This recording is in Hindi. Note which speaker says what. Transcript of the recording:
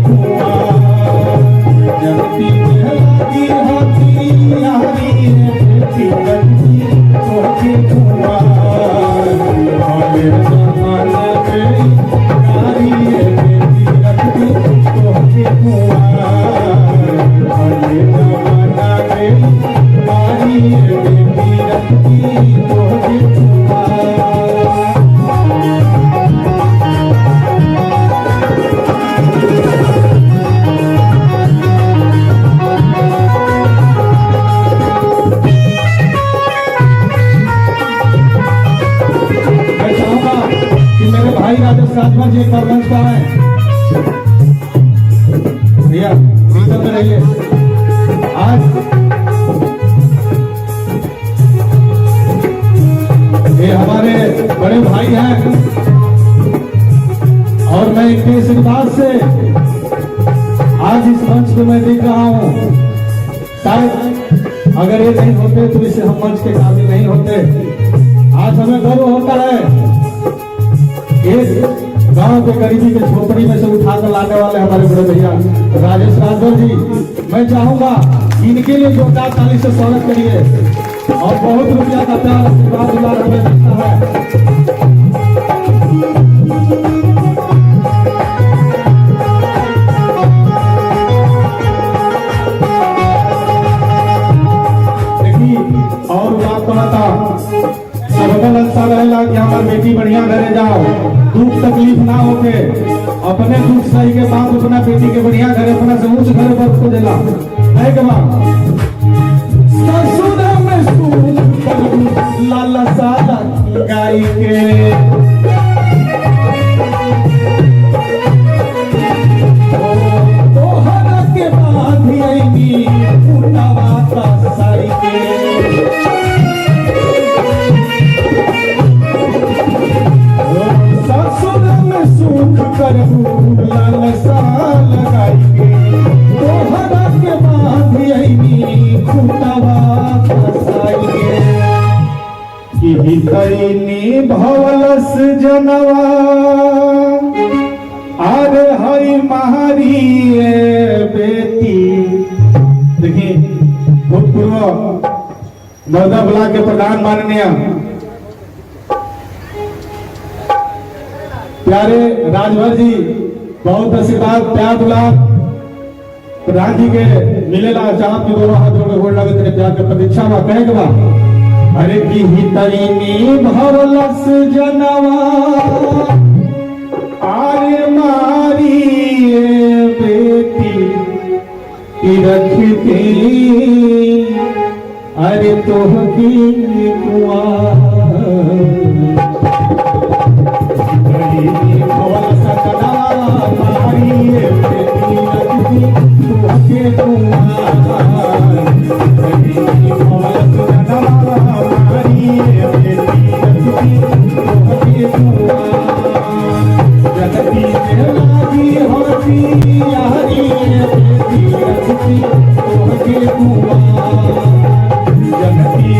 Speaker 1: कुआं जनती में लागी होती यारी बेटी रखती तोहके कुआं हमारे जमाना में यारी बेटी रखती तोहके कुआं हमारे जमाना में यारी बेटी रखती तोहके कुआं। भाई राजेश राजभर जी एक बार मंच पर आए भैया रीजन में रहिए। आज ये हमारे बड़े भाई हैं और मैं इनके आशीर्वाद से आज इस मंच पे मैं देख रहा हूँ। शायद अगर ये नहीं होते तो इसे हम मंच के काबिल नहीं होते। आज हमें गर्व होता है एक गांव के करीबी के झोपड़ी में से उठाकर लाने वाले हमारे बड़े भैया राजेश राजभर जी। मैं चाहूंगा इनके लिए जोरदार ताली से स्वागत करिए और बहुत रुपया का प्यार आशीर्वाद दुलार हमें मिलता है। देखिए और बात कहता सबका अच्छा रहेगा कि हमारी बेटी बढ़िया घरे जाओ, दुख तकलीफ ना होके अपने दुख सही के बाद अपना बेटी के बढ़िया घरे अपना से ऊंच घरे पर को देला है के बाद ससुर में सुख लाला साला गाई के तोहरा के बाद ही आईनी उठावा ता साई के सुख करबू लालसा लगाई के तोहरा के बाद आईनी खुटावा फसाई के कि हितैनी भवलस जनवा अरे हई मारी बेटी। देखिए भूतपूर्व नौदा ब्लॉक के प्रधान माननीय प्यारे राजभर जी बहुत आशीर्वाद प्यार दुलार प्रधान जी के मिलेला चाहत के दोनों हाथ जोड़ के गोड़ लगे तेरे प्यार के प्रतीक्षा में कहे के बा अरे की हितैनी भवलस जनवा आरे मारी बेटी की रखती अरे तोहकी कुआं जनती